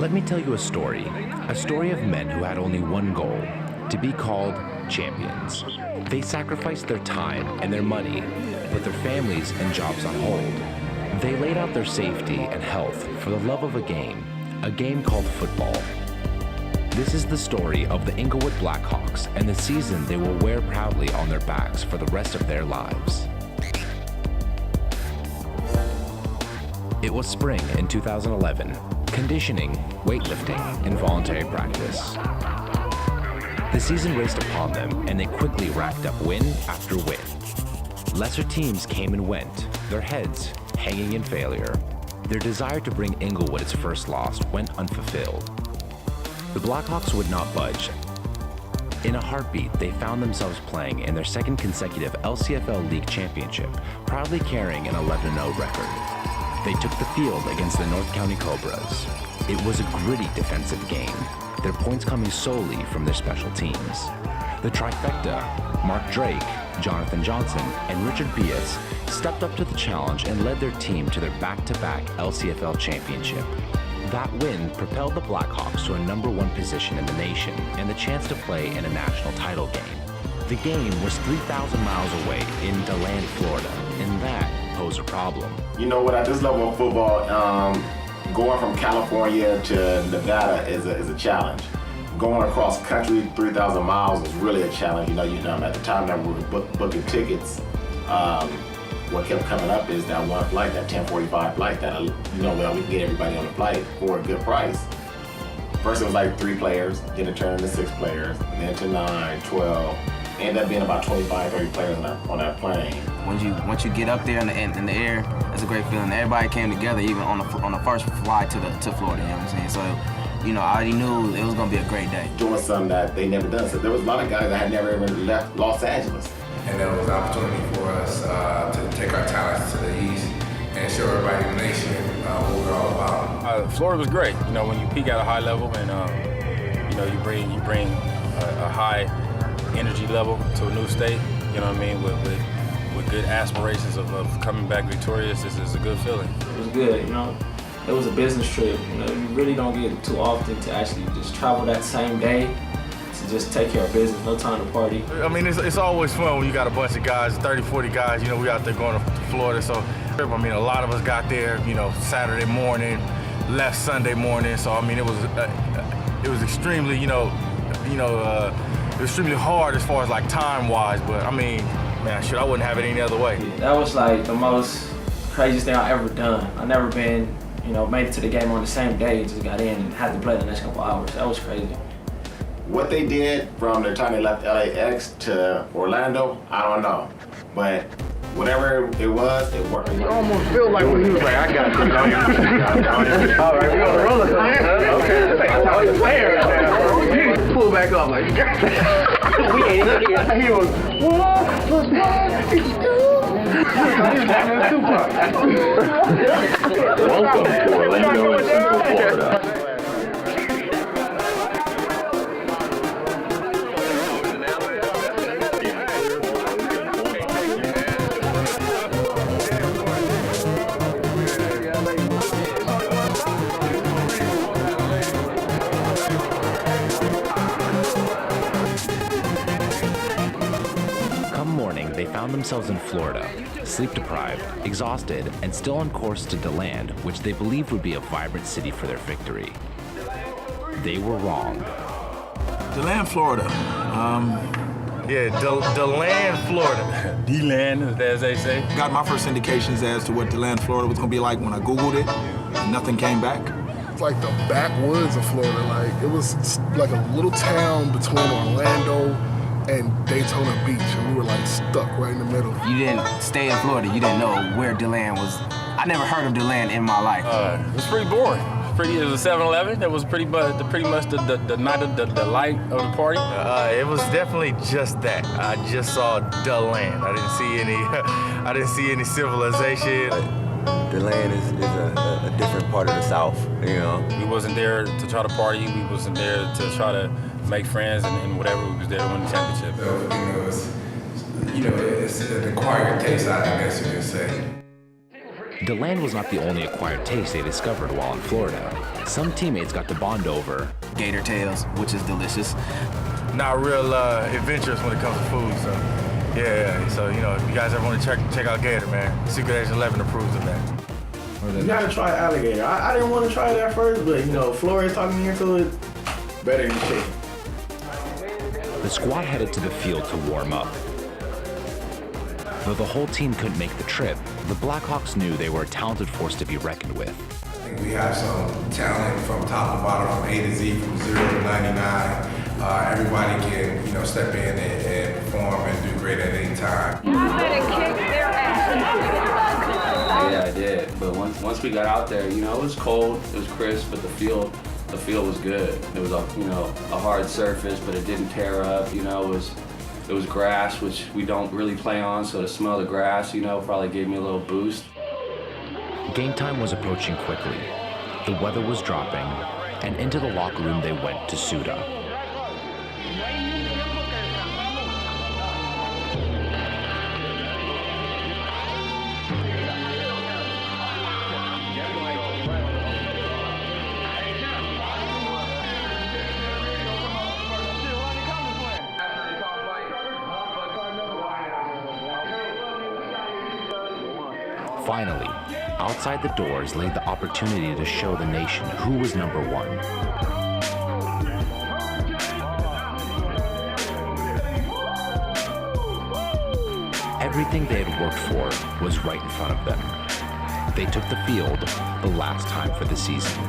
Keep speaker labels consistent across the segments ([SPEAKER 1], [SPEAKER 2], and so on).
[SPEAKER 1] Let me tell you a story of men who had only one goal, to be called champions. They sacrificed their time and their money, put their families and jobs on hold. They laid out their safety and health for the love of a game called football. This is the story of the Inglewood Blackhawks and the season they will wear proudly on their backs for the rest of their lives. It was spring in 2011. Conditioning, weightlifting, and voluntary practice. The season raced upon them, and they quickly racked up win after win. Lesser teams came and went, their heads hanging in failure. Their desire to bring Inglewood its first loss went unfulfilled. The Blackhawks would not budge. In a heartbeat, they found themselves playing in their second consecutive LCFL League Championship, proudly carrying an 11-0 record. They took the field against the North County Cobras. It was a gritty defensive game, their points coming solely from their special teams. The trifecta, Mark Drake, Jonathan Johnson, and Richard Bias, stepped up to the challenge and led their team to their back-to-back LCFL championship. That win propelled the Blackhawks to a #1 position in the nation and the chance to play in a national title game. The game was 3,000 miles away in DeLand, Florida, and that posed a problem.
[SPEAKER 2] You know what, at this level of football, going from California to Nevada is a challenge. Going across country 3,000 miles is really a challenge. You know, at the time that we were booking tickets, what kept coming up is that one flight, that 10:45 flight, that, we can get everybody on the flight for a good price. First it was like 3 players, then it turned into 6 players, then to 9, 12. Ended up being about 25, 30 players on that plane.
[SPEAKER 3] Once you get up there in the air, it's a great feeling. Everybody came together, even on the first flight to Florida. You know what I'm saying? So, I already knew it was gonna be a great day.
[SPEAKER 2] Doing something that they never done. So there was a lot of guys that had never even left Los Angeles.
[SPEAKER 4] And there was an opportunity for us to take our talents to the east and show everybody in the nation what we're all about.
[SPEAKER 5] Florida was great. When you peak at a high level and you bring a high energy level to a new state, with good aspirations of coming back victorious, this is a good feeling.
[SPEAKER 6] It was good, It was a business trip. You really don't get too often to actually just travel that same day to just take care of business, no time to party.
[SPEAKER 7] It's always fun when you got a bunch of guys, 30, 40 guys, we out there going to Florida. So, a lot of us got there, Saturday morning, left Sunday morning. So, it was extremely, extremely hard as far as like time-wise, but I wouldn't have it any other way.
[SPEAKER 6] That was like the most craziest thing I ever done. I never been, made it to the game on the same day, just got in and had to play the next couple hours. That was crazy.
[SPEAKER 2] What they did from the time they left LAX to Orlando, I don't know. But whatever it was, it worked.
[SPEAKER 8] You almost feel like when he was like, I got this on you. All right, we on the roller coaster. Okay. That's how it's fair right now. You pull back up like, we ain't even here. He was, 1 + 1 is 2.
[SPEAKER 9] Welcome to Orlando and Central Florida.
[SPEAKER 1] They found themselves in Florida, sleep-deprived, exhausted, and still on course to DeLand, which they believed would be a vibrant city for their victory. They were wrong.
[SPEAKER 7] DeLand, Florida. DeLand, Florida.
[SPEAKER 5] DeLand, as they say.
[SPEAKER 4] Got my first indications as to what DeLand, Florida was gonna be like when I Googled it. Nothing came back.
[SPEAKER 10] It's like the backwoods of Florida. Like, it was like a little town between Orlando and Daytona Beach, and we were like stuck right in the middle.
[SPEAKER 3] You didn't stay in Florida, you didn't know where DeLand was. I never heard of DeLand in my life.
[SPEAKER 5] It was pretty boring. It was a 7-Eleven. That was pretty much the night of the light of the party.
[SPEAKER 7] It was definitely just that. I just saw DeLand. I didn't see any civilization.
[SPEAKER 11] DeLand is a different part of the South,
[SPEAKER 5] We wasn't there to try to party. We wasn't there to try to make friends and whatever. We was there to win the championship.
[SPEAKER 4] It's an acquired taste, I guess you could say.
[SPEAKER 1] DeLand was not the only acquired taste they discovered while in Florida. Some teammates got to bond over
[SPEAKER 3] gator tails, which is delicious.
[SPEAKER 7] Not real adventurous when it comes to food, so yeah. So you know, if you guys ever want to check out gator, man, Secret Agent 11 approves of that.
[SPEAKER 6] You gotta try alligator. I didn't want to try it at first, but you know, Flores talking me into it. Better than chicken.
[SPEAKER 1] The squad headed to the field to warm up. Though the whole team couldn't make the trip, the Blackhawks knew they were a talented force to be reckoned with.
[SPEAKER 4] I think we have some talent from top to bottom, from A to Z, from 0 to 99. Everybody can, you know, step in and perform and do great at any time.
[SPEAKER 12] Yeah, I did. But once we got out there, you know, it was cold, it was crisp, but the field was good. It was a hard surface, but it didn't tear up. You know, it was grass, which we don't really play on, so the smell of the grass, you know, probably gave me a little boost.
[SPEAKER 1] Game time was approaching quickly. The weather was dropping, and into the locker room they went to suit up. Finally, outside the doors lay the opportunity to show the nation who was number one. Everything they had worked for was right in front of them. They took the field the last time for the season.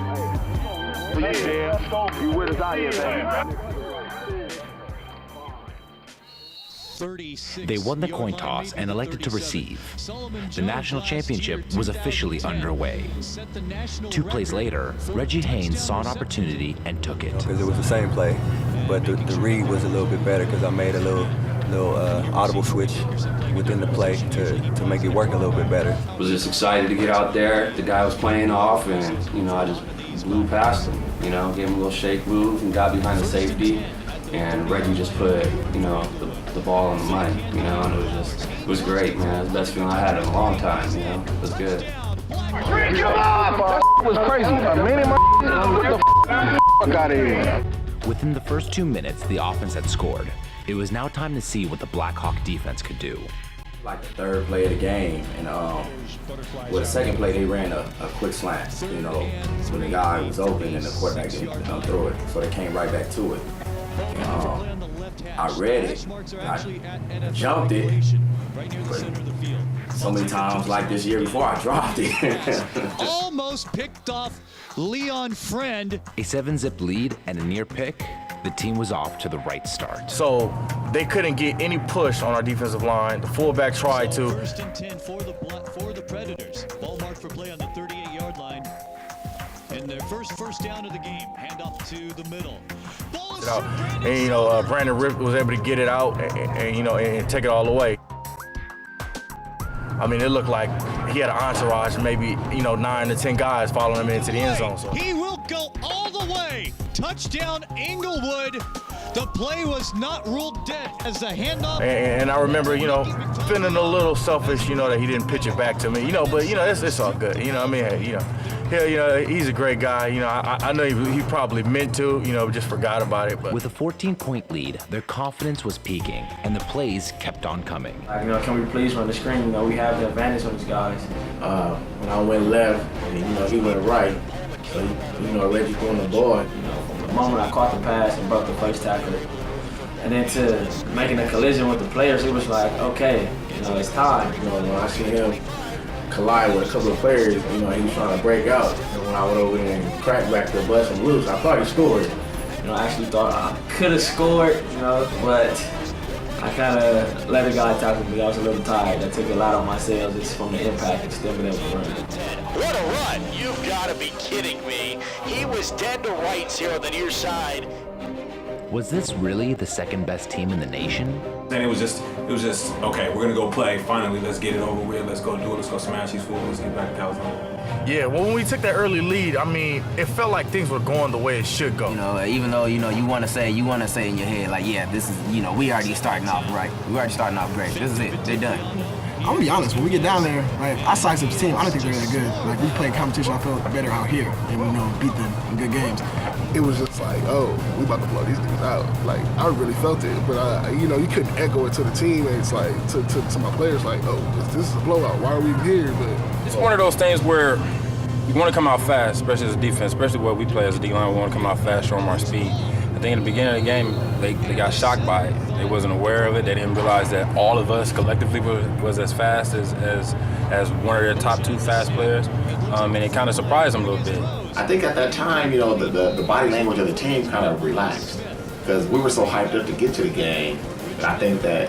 [SPEAKER 8] Yeah, let's go. You with us out here, baby.
[SPEAKER 1] They won the coin toss and elected to receive. The national championship was officially underway. 2 plays later, Reggie Haynes saw an opportunity and took it.
[SPEAKER 11] Because it was the same play, but the read was a little bit better because I made a little audible switch within the play to make it work a little bit better.
[SPEAKER 12] Was just excited to get out there. The guy was playing off, and you know, I just blew past him. You know, gave him a little shake move and got behind the safety. And Reggie just put, you know, the ball on the money, you know, and it was great, man. It was the best feeling I had in a long time, you know. It was good.
[SPEAKER 8] That was crazy. A minute, get the fuck out of here.
[SPEAKER 1] Within the first 2 minutes, the offense had scored. It was now time to see what the Blackhawk defense could do.
[SPEAKER 13] Like the third play of the game, and with the second play, they ran a quick slant, you know, when the guy was open and the quarterback didn't throw it, so they came right back to it. I read it, I jumped it, but so many times like this year before I dropped it.
[SPEAKER 14] Almost picked off Leon Friend.
[SPEAKER 1] A 7-zip lead and a near pick, the team was off to the right start.
[SPEAKER 7] So they couldn't get any push on our defensive line. The fullback tried to.
[SPEAKER 14] First and 10 for the Predators. Ball marked for play on the 38-yard line. And their first down of the game. Handoff to the middle.
[SPEAKER 7] And you know, Brandon Rip was able to get it out and you know, and take it all the way. I mean, it looked like he had an entourage, maybe, you know, 9 to 10 guys following him into the end zone. So.
[SPEAKER 14] He will go all the way. Touchdown, Inglewood. The play was not ruled dead as the handoff.
[SPEAKER 7] And I remember, you know, feeling a little selfish, you know, that he didn't pitch it back to me, you know, but, you know, it's all good. You know, I mean, hey, you know, he's a great guy. You know, I know he probably meant to, you know, just forgot about it. But
[SPEAKER 1] with a 14-point lead, their confidence was peaking, and the plays kept on coming.
[SPEAKER 6] You know, can we please run the screen? You know, we have the advantage on these guys. When I went left, and, you know, he went right. So, you know, Reggie on the board. You know, from the moment I caught the pass and broke the first tackle, and then to making a collision with the players, it was like, okay, you know, it's time. You know, when I see him collide with a couple of players, you know, he was trying to break out. And when I went over there and cracked back to bust him loose, I thought he scored. You know, I actually thought I could have scored, you know, but I kind of let the guy tackle me. I was a little tired. That took a lot on my sails just from the impact and still being able to run.
[SPEAKER 15] What a run! You've got to be kidding me. He was dead to rights here on the near side.
[SPEAKER 1] Was this really the second best team in the nation?
[SPEAKER 16] And it was just, okay, we're gonna go play. Finally, let's get it over with. Let's go do it. Let's go smash these fools. Let's get back to California.
[SPEAKER 7] Yeah, well, when we took that early lead, I mean, it felt like things were going the way it should go.
[SPEAKER 3] You know, even though, you know, you want to say in your head, like, yeah, this is, you know, we already starting off right. We already starting off great. This is it. They're done.
[SPEAKER 17] I'm gonna be honest, when we get down there, right, I size up the team, I don't think they're that good. Like, we play competition, I feel better out here and we beat them in good games.
[SPEAKER 10] It was just like, oh, we about to blow these dudes out. Like, I really felt it, but you couldn't echo it to the team, and it's like, to my players, like, oh, this is a blowout, why are we even here? But
[SPEAKER 5] it's one of those things where you want to come out fast, especially as a defense, especially what we play as a D-line, we want to come out fast, show them our speed. I think in the beginning of the game, they got shocked by it. They wasn't aware of it. They didn't realize that all of us collectively was as fast as one of their top 2 fast players, and it kind of surprised them a little bit.
[SPEAKER 2] I think at that time, the body language of the team kind of relaxed because we were so hyped up to get to the game. And I think that,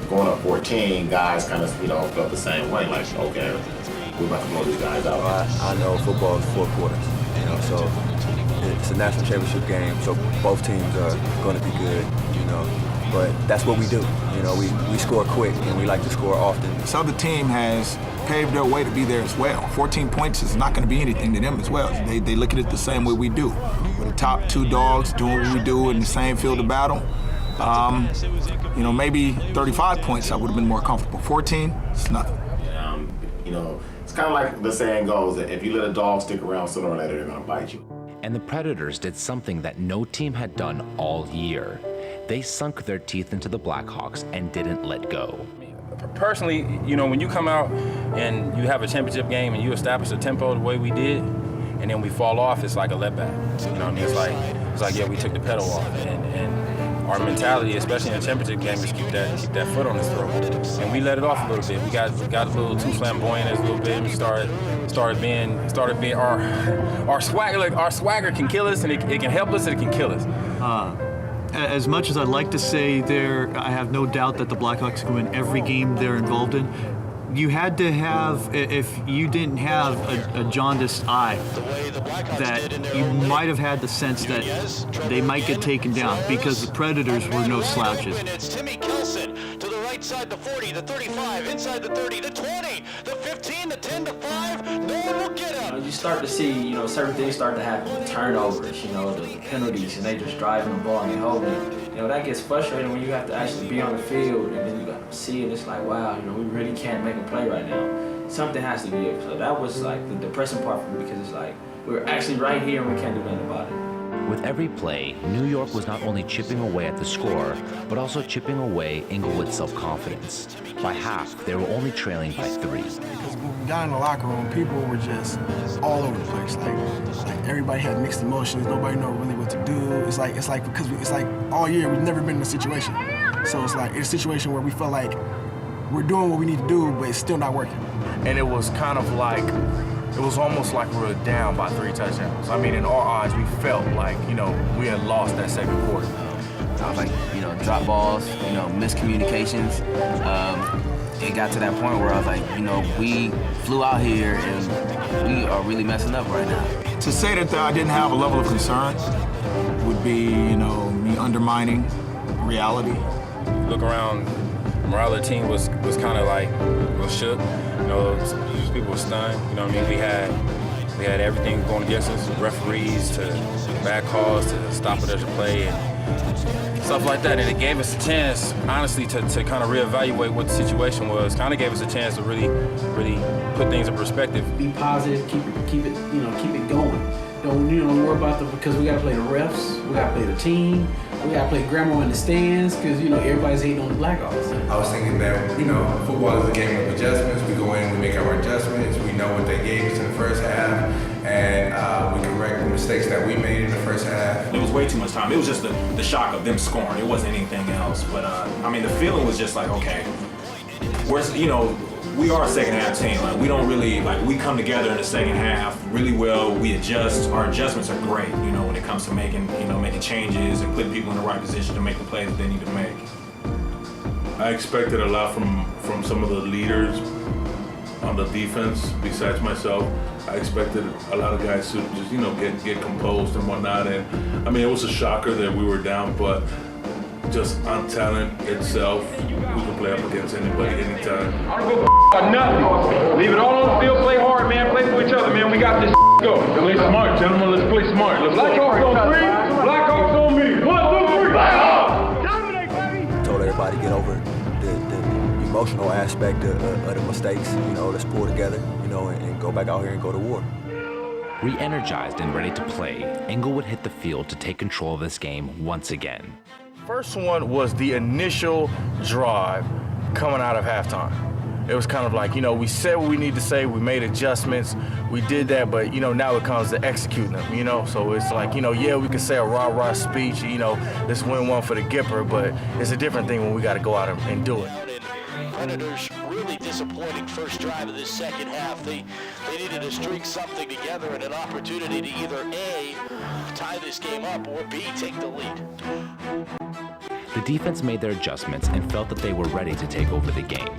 [SPEAKER 2] going up 14, guys kind of, felt the same way, like, okay, we're about to blow these guys out.
[SPEAKER 11] I know football is 4 quarters, so it's a national championship game, so both teams are going to be good, but that's what we do. We score quick and we like to score often.
[SPEAKER 18] This other team has paved their way to be there as well. 14 points is not going to be anything to them as well. They look at it the same way we do. We're the top 2 dogs doing what we do in the same field of battle. Maybe 35 points I would have been more comfortable. 14, it's nothing.
[SPEAKER 2] It's kind of like the saying goes that if you let a dog stick around, sooner or later they're going to bite you.
[SPEAKER 1] And the Predators did something that no team had done all year. They sunk their teeth into the Blackhawks and didn't let go.
[SPEAKER 5] Personally, when you come out and you have a championship game and you establish a tempo the way we did, and then we fall off, it's like a letback. It's like, yeah, we took the pedal off. And our mentality, especially in a championship game, is keep that foot on his throat. And we let it off a little bit. We got a little too flamboyant a little bit, and we started being our swagger. Like, our swagger can kill us, and it can help us, and it can kill us.
[SPEAKER 14] As much as I'd like to say I have no doubt that the Blackhawks can win every game they're involved in. You had to have, if you didn't have a jaundiced eye, that you might have had the sense that they might get taken down because the Predators were no slouches.
[SPEAKER 15] Inside the 40, the 35, inside the 30, the 20, the 15, the 10, the 5, no one will get him.
[SPEAKER 6] You start to see, certain things start to happen, turnovers, the penalties, and they just driving the ball and they holding it. That gets frustrating when you have to actually be on the field and then you got to see it. It's like, wow, we really can't make a play right now. Something has to give. So that was like the depressing part for me because it's like, we're actually right here and we can't do nothing about it.
[SPEAKER 1] With every play, New York was not only chipping away at the score, but also chipping away Inglewood's self-confidence. By half, they were only trailing by 3.
[SPEAKER 17] Because when we got in the locker room, people were just all over the place. Like everybody had mixed emotions. Nobody knew really what to do. It's like all year we've never been in a situation. So it's a situation where we felt like we're doing what we need to do, but it's still not working.
[SPEAKER 7] And it was kind of like, it was almost like we were down by 3 touchdowns. I mean, in our eyes, we felt like, we had lost that second quarter.
[SPEAKER 3] I was like, drop balls, miscommunications. It got to that point where I was like, we flew out here and we are really messing up right now.
[SPEAKER 18] To say that I didn't have a level of concern would be, me undermining reality.
[SPEAKER 5] Look around, the morale of the team was kind of like, was shook. People were stunned. We had everything going against us, referees to bad calls to stop it as a play and stuff like that. And it gave us a chance, honestly, to kind of reevaluate what the situation was. Kind of gave us a chance to really put things in perspective.
[SPEAKER 19] Be positive, keep it going. Don't worry about because we gotta play the refs, we gotta play the team, we gotta play grandma in the stands because everybody's hating on the Blackhawks.
[SPEAKER 4] I was thinking that football is a game of adjustments. We go in, we make our adjustments. We know what they gave us in the first half, and we correct the mistakes that we made in the first half.
[SPEAKER 16] It was way too much time. It was just the shock of them scoring. It wasn't anything else. But the feeling was just like, okay, we are a second half team. Like, we don't really, we come together in the second half really well. We adjust. Our adjustments are great, when it comes to making changes and putting people in the right position to make the plays that they need to make.
[SPEAKER 20] I expected a lot from some of the leaders on the defense besides myself. I expected a lot of guys to just, get composed and whatnot. And it was a shocker that we were down, but just on talent itself, we can play up against anybody, anytime.
[SPEAKER 21] I don't give a nothing. Leave it all on the field, play hard, man. Play for each other, man. We got this go. Let's play smart, gentlemen. Let's play smart. Blackhawks on 3. Blackhawks on me. 1, 2, 3. Blackhawks!
[SPEAKER 11] Dominate, baby! Told everybody to get over the emotional aspect of the mistakes. Let's pull together, and go back out here and go to war.
[SPEAKER 1] Re-energized and ready to play, Inglewood hit the field to take control of this game once again.
[SPEAKER 7] First one was the initial drive coming out of halftime. It was kind of like, we said what we need to say, we made adjustments, we did that, but, now it comes to executing them, So it's like, yeah, we can say a rah-rah speech, let's win one for the Gipper, but it's a different thing when we got to go out and do it.
[SPEAKER 15] Predators really disappointing first drive of this second half. They needed to string something together and an opportunity to either A, tie this game up, or B, take the lead.
[SPEAKER 1] The defense made their adjustments and felt that they were ready to take over the game.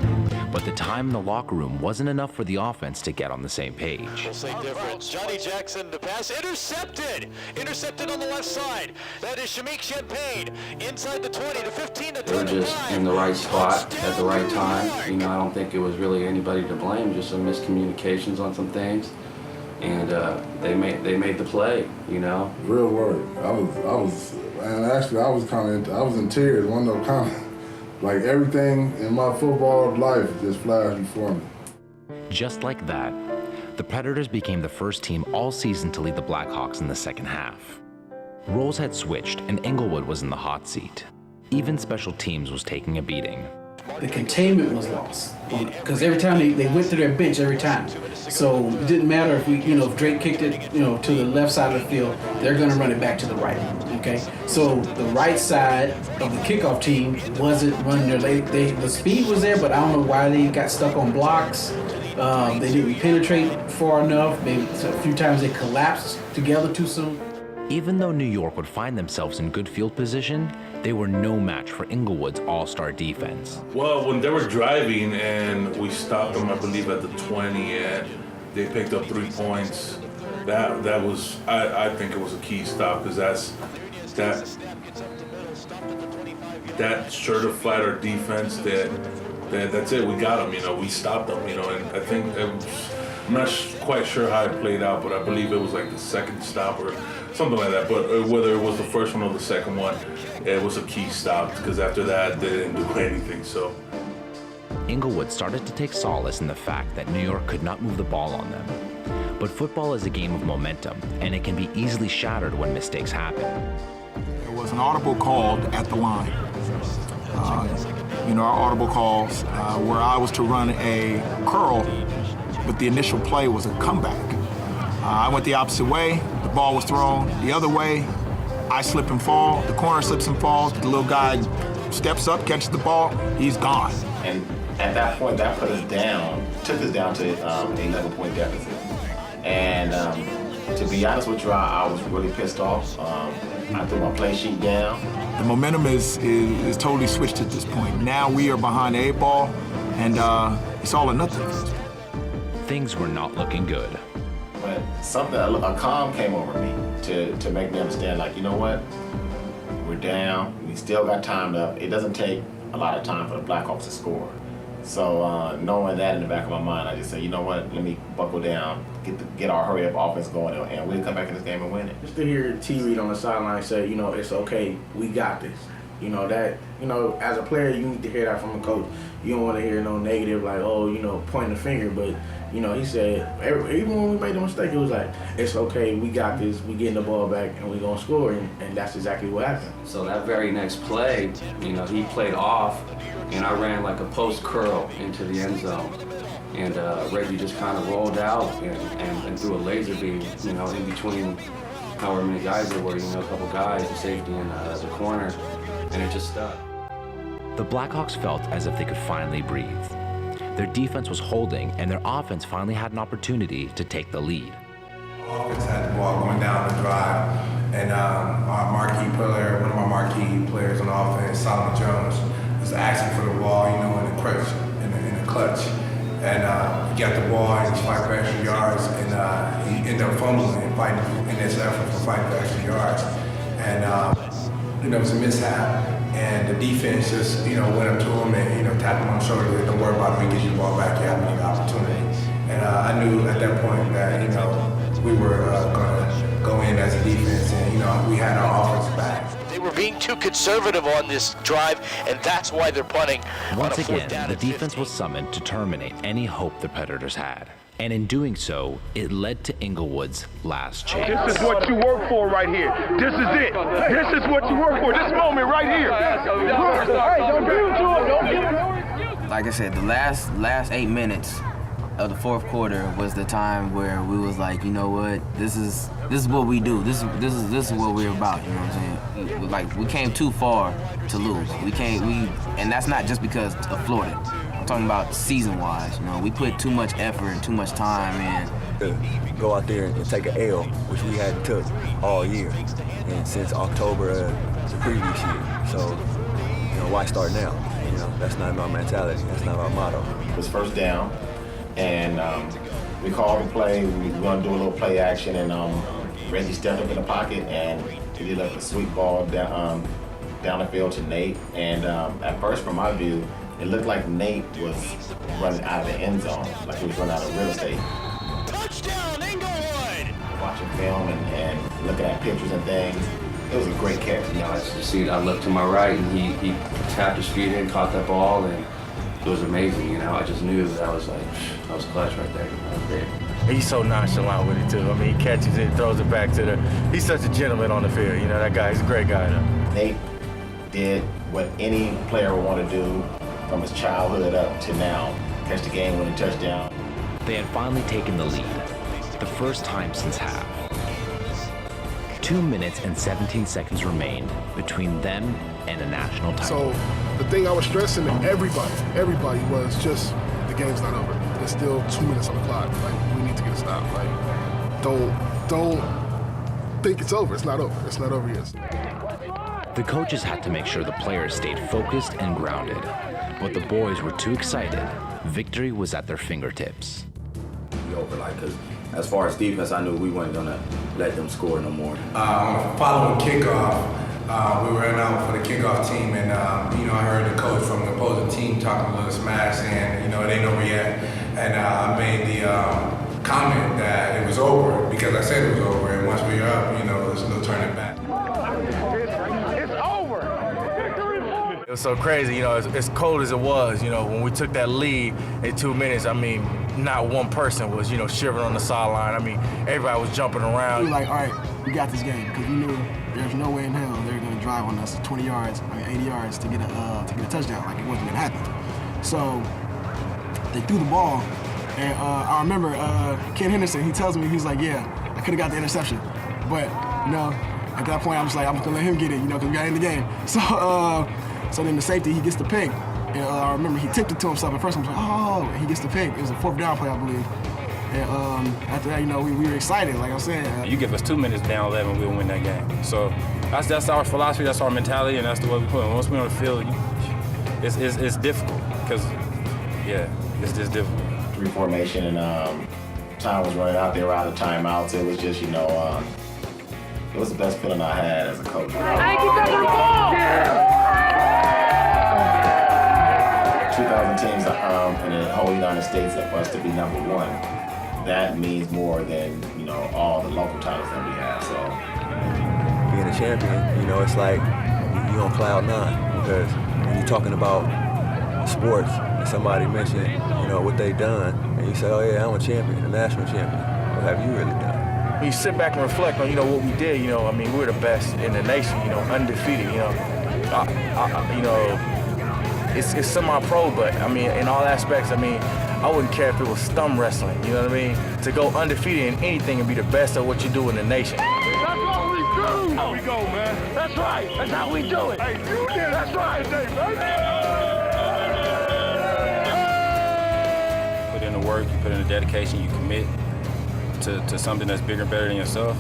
[SPEAKER 1] But the time in the locker room wasn't enough for the offense to get on the same page.
[SPEAKER 15] We'll say different. Johnny Jackson, the pass intercepted. Intercepted on the left side. That is Shamik Champagne inside the 20 to 15 to 25.
[SPEAKER 12] They were just in the right spot at the right time. I don't think it was really anybody to blame, just some miscommunications on some things. And they made the play,
[SPEAKER 9] Real work. I was in tears. One of those kind of, like everything in my football life just flashed before me.
[SPEAKER 1] Just like that, the Predators became the first team all season to lead the Blackhawks in the second half. Roles had switched and Inglewood was in the hot seat. Even special teams was taking a beating.
[SPEAKER 19] The containment was lost because every time they went to their bench every time. So it didn't matter if if Drake kicked it, to the left side of the field, they're going to run it back to the right. Okay, so the right side of the kickoff team wasn't running their lane. The speed was there, but I don't know why they got stuck on blocks. They didn't penetrate far enough. A few times they collapsed together too soon.
[SPEAKER 1] Even though New York would find themselves in good field position, they were no match for Inglewood's all-star defense.
[SPEAKER 20] Well, when they were driving and we stopped them, I believe at the 20, and they picked up 3 points, that was, I think it was a key stop, because that certified our defense that's it, we got them, we stopped them, and I think I'm not quite sure how it played out, but I believe it was like the second stop or something like that. But whether it was the first one or the second one, it was a key stop, because after that they didn't do anything. So
[SPEAKER 1] Inglewood started to take solace in the fact that New York could not move the ball on them. But football is a game of momentum, and it can be easily shattered when mistakes happen.
[SPEAKER 18] There was an audible called at the line. Our audible calls where I was to run a curl, but the initial play was a comeback. I went the opposite way. The ball was thrown the other way. I slip and fall. The corner slips and falls. The little guy steps up, catches the ball. He's gone.
[SPEAKER 2] And at that point, that took us down to an 11-point deficit. And to be honest with you, I was really pissed off. I threw my play sheet down.
[SPEAKER 18] The momentum is totally switched at this point. Now we are behind the 8 ball, and it's all or nothing.
[SPEAKER 1] Things were not looking good.
[SPEAKER 2] But a calm came over me to make me understand, like, you know what? We're down. We still got time left. It doesn't take a lot of time for the Blackhawks to score. So knowing that in the back of my mind, I just say, you know what? Let me buckle down, get our hurry-up offense going, and we'll come back in this game and win it.
[SPEAKER 6] Just to hear T. Reed on the sideline say, it's okay, we got this. As a player, you need to hear that from a coach. You don't want to hear no negative, like, pointing the finger, but he said, even when we made the mistake, it was like, it's okay, we got this, we getting the ball back, and we're going to score, and that's exactly what happened.
[SPEAKER 12] So that very next play, he played off, and I ran like a post curl into the end zone. And Reggie just kind of rolled out and threw a laser beam, in between however many guys there were, a couple guys, the safety and the corner, and it just stuck.
[SPEAKER 1] The Blackhawks felt as if they could finally breathe. Their defense was holding, and their offense finally had an opportunity to take the lead.
[SPEAKER 4] Offense had the ball going down the drive, and our marquee player, one of my marquee players on offense, Solomon Jones, was asking for the ball, in the clutch. And he got the ball, and he's fighting for extra yards, and he ended up fumbling and fighting in his effort for fighting for extra yards. And it was a mishap, and the defense just, went up to him and, tapped him on the shoulder. Don't worry about it, we get you the ball back, you have another opportunity. And I knew at that point that, we were going to go in as a defense, and, we had our offense back.
[SPEAKER 15] They They were being too conservative on this drive, and that's why they're punting.
[SPEAKER 1] Once
[SPEAKER 15] on a fourth
[SPEAKER 1] again,
[SPEAKER 15] down
[SPEAKER 1] the
[SPEAKER 15] and
[SPEAKER 1] defense
[SPEAKER 15] 15.
[SPEAKER 1] was summoned to terminate any hope the Predators had. And in doing so, it led to Inglewood's last chance.
[SPEAKER 21] This is what you work for right here. This is it. This is what you work for. This moment right here. Don't give it to him. Don't give it to him.
[SPEAKER 3] Like I said, the last 8 minutes of the fourth quarter was the time where we was like, you know what, this is what we do. This is what we're about. You know what I'm saying? Like, we came too far to lose. And that's not just because of Florida. I'm talking about season-wise. You know, we put too much effort and too much time in.
[SPEAKER 11] To go out there and take an L, which we hadn't took all year, and since October of the previous year. So, you know, why start now? You know, that's not our mentality. That's not our motto.
[SPEAKER 2] It was first down, and we called the play. We were going to do a little play action, and Reggie stepped up in the pocket, and he did like a sweet ball down the field to Nate. And at first, from my view, it looked like Nate was running out of the end zone, like he was running out of real estate.
[SPEAKER 15] Touchdown, Inglewood!
[SPEAKER 2] Watching film and looking at pictures and things, it was a great catch.
[SPEAKER 12] You know, I looked to my right, and he tapped his feet in, caught that ball, and it was amazing. You know, I just knew that was clutch right there. That was great.
[SPEAKER 7] He's so nonchalant with it too. I mean, he catches it, throws it back to he's such a gentleman on the field. You know, that guy, he's a great guy though.
[SPEAKER 2] Nate did what any player would want to do from his childhood up to now, catch the game-winning touchdown.
[SPEAKER 1] They had finally taken the lead, the first time since half. 2 minutes and 17 seconds remained between them and a national title.
[SPEAKER 10] So the thing I was stressing to everybody was just the game's not over. There's still 2 minutes on the clock. Like, we need to get a stop. Like, don't think it's over. It's not over. It's not over yet.
[SPEAKER 1] The coaches had to make sure the players stayed focused and grounded, but the boys were too excited. Victory was at their fingertips.
[SPEAKER 13] Be over, like, cause as far as defense, I knew we weren't gonna let them score no more.
[SPEAKER 4] Following kickoff, we were out for the kickoff team, and you know, I heard the coach from the opposing team talking a little smash, saying, you know, it ain't over yet. And I made the comment that it was over because I said it was over, and once we were up, you know, there's no turning back.
[SPEAKER 21] It's over.
[SPEAKER 7] It was so crazy, you know, as cold as it was, you know, when we took that lead in 2 minutes, I mean, not one person was, you know, shivering on the sideline. I mean, everybody was jumping around.
[SPEAKER 17] We were like, all right, we got this game, because we knew there's no way in hell they were going to drive on us 20 yards, 80 yards to get a touchdown. Like, it wasn't going to happen. So they threw the ball, and I remember Ken Henderson, he tells me, he's like, yeah, I could have got the interception. But, you know, at that point, I was like, I'm going to let him get it, you know, because we got in the game. So then the safety, he gets the pick. And I remember he tipped it to himself. At first, I was like, oh, he gets the pick. It was a fourth down play, I believe. And after that, you know, we were excited, like I said.
[SPEAKER 5] You give us 2 minutes down 11, we'll win that game. So that's our philosophy, that's our mentality, and that's the way we play. Once we're on the field, it's difficult because, yeah, it's just difficult.
[SPEAKER 2] 3 formation, and time was running out. They were out of timeouts. It was just, you know, it was the best feeling I had as a coach.
[SPEAKER 21] Hey, keep that to the ball! Yeah.
[SPEAKER 2] 2,000 teams in the whole United States, and for us to be number 1, that means more than, you know, all the local titles that we have. So
[SPEAKER 11] being a champion, you know, it's like you're on cloud 9 because when you're talking about sports and somebody mentioned, you know, what they done, and you say, oh yeah, I'm a champion, a national champion. What have you really done?
[SPEAKER 7] When you sit back and reflect on, you know, what we did, you know, I mean, we're the best in the nation, you know, undefeated, you know. You know, it's semi-pro, but I mean, in all aspects, I mean, I wouldn't care if it was thumb wrestling, you know what I mean? To go undefeated in anything and be the best at what you do in the nation.
[SPEAKER 21] That's what we do. How we go, man. That's right. That's how we do it. Hey, you did. That's right.
[SPEAKER 5] Put in the work, you put in the dedication, you commit to something that's bigger and better than yourself.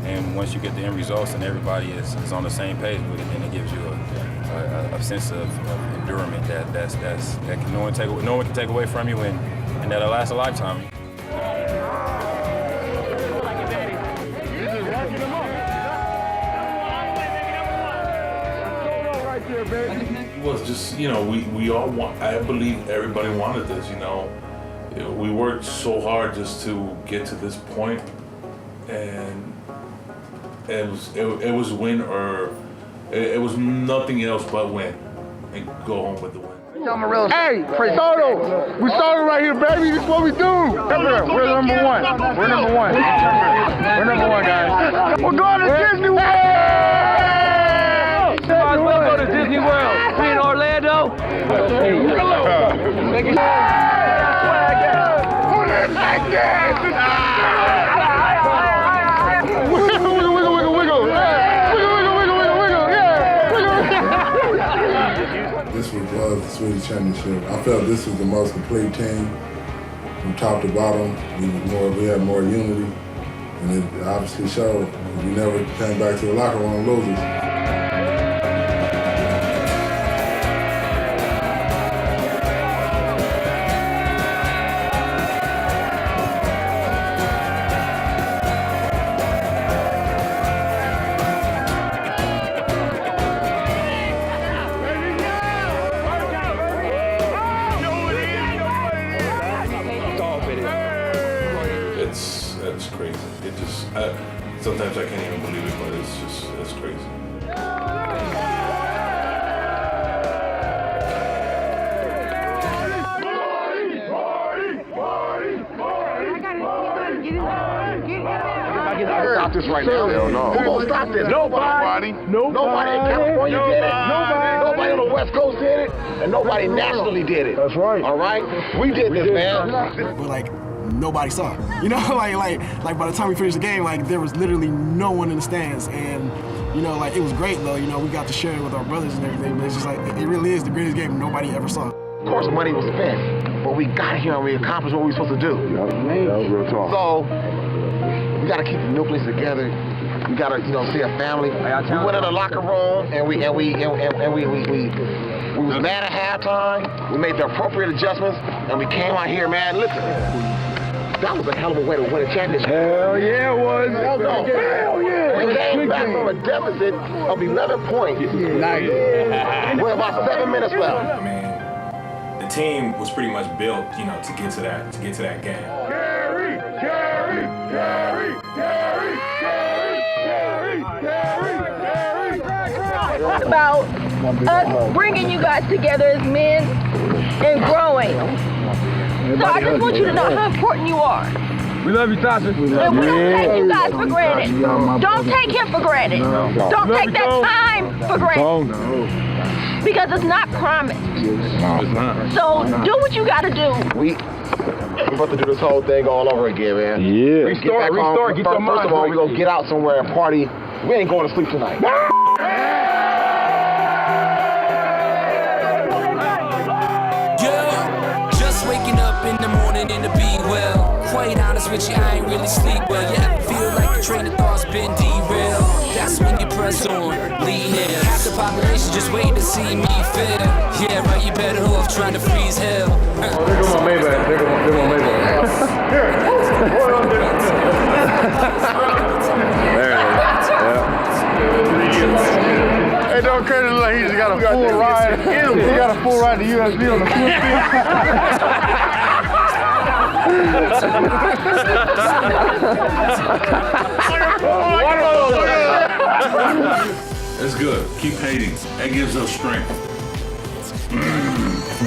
[SPEAKER 5] And once you get the end results and everybody is on the same page with it, then it gives you a sense of endurance that no one can take away from you, and that'll last a lifetime.
[SPEAKER 20] It was just, you know, we all want, I believe everybody wanted this, you know. We worked so hard just to get to this point, and it was win or it was nothing else but win and go home with the win.
[SPEAKER 8] Hey, Soto, we started right here, baby. This is what we do. We're number one. We're number one. We're number one, guys. We're going to Disney World. Might as well go to Disney World. We in Orlando. Thank you.
[SPEAKER 9] This was the Swedish Championship. I felt this was the most complete team from top to bottom. We had more unity, and it obviously showed. We never came back to the locker room losers.
[SPEAKER 20] It's crazy. It just, sometimes I can't even believe it, but it's crazy.
[SPEAKER 8] Stop this right now. Hell no. Who's gonna stop this? Nobody. Nobody in California did it. Nobody on the West Coast did it. And nobody nationally did it. That's right. All right? We did this, man.
[SPEAKER 17] But like, nobody saw it. You know, like by the time we finished the game, like there was literally no one in the stands, and you know, like it was great though. You know, we got to share it with our brothers and everything. But it's just like it really is the greatest game nobody ever saw.
[SPEAKER 8] Of course, money was spent, but we got here and we accomplished what we were supposed to do. That was real talk. So we got to keep the nucleus together. We got to, you know, see a family. We went in the locker room and we was mad at halftime. We made the appropriate adjustments, and we came out here, man. Listen. That was a hell of a way to win a championship. Hell yeah, it was. Hell yeah. We came back from a deficit of 11 points. Nice. With about 7 minutes left.
[SPEAKER 16] I mean, the team was pretty much built, you know, to get to that game.
[SPEAKER 22] Talk about us bringing you guys together as men and growing. So I just want you to know how important you are.
[SPEAKER 8] We love you, Tasha.
[SPEAKER 22] And we don't take you guys for granted. Don't take him for granted. Don't take that time for granted. Because it's not promised.
[SPEAKER 8] It's not.
[SPEAKER 22] So do what you gotta do.
[SPEAKER 8] We're about to do this whole thing all over again, man. Yeah. Restart, get your mind. First of all, we're gonna get out somewhere and party. We ain't going to sleep tonight.
[SPEAKER 23] Waking up in the morning and to be well. Quite honest with you, I ain't really sleep well. Yeah, feel like the train of thought's been derailed. That's when you press on, lean in. Half the population just waiting to see me fail. Yeah, right, you better off trying to freeze hell.
[SPEAKER 8] There go my Maybach. There go my Maybach. There it is. Hey, don't credit him like he just got a full ride. He got a full ride to USB on the
[SPEAKER 20] It's good. Keep hating. That gives us strength.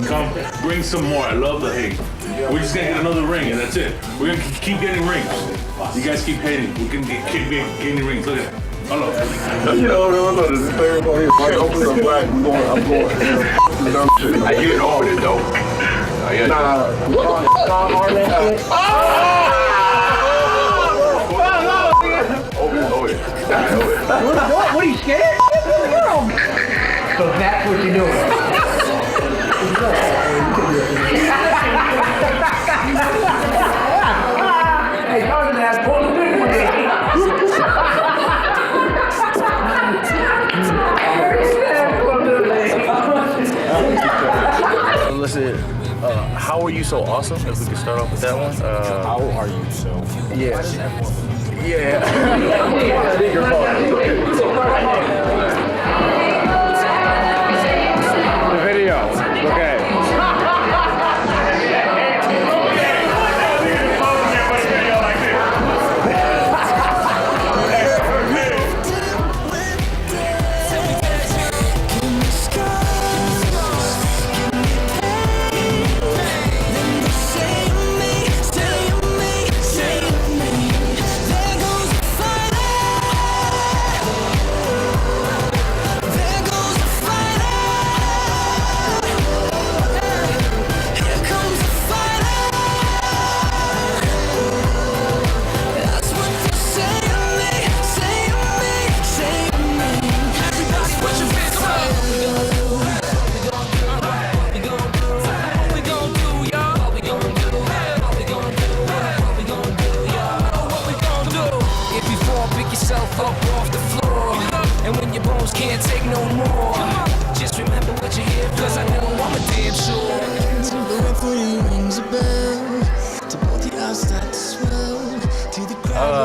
[SPEAKER 20] Come, bring some more. I love the hate. We're just gonna get another ring, and that's it. We're gonna keep getting rings. You guys keep hating. We can keep getting rings. Look at that. Hello.
[SPEAKER 8] You know, this is third one here. I open up black. I'm going. I get over it though. Nah.
[SPEAKER 19] What are you scared? So that's what you're doing. Hey, talk to that. Pull the big one in.
[SPEAKER 7] Listen, how are you so awesome? If we could start off with that one. How are you so? Yeah.
[SPEAKER 8] The video. Okay.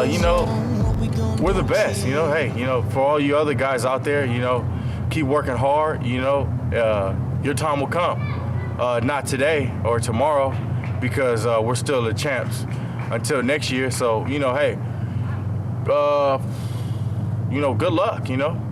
[SPEAKER 7] you know, we're the best. You know, hey, you know, for all you other guys out there, you know, keep working hard. You know, your time will come. Not today or tomorrow, because we're still the champs until next year. So, you know, hey, you know, good luck. You know.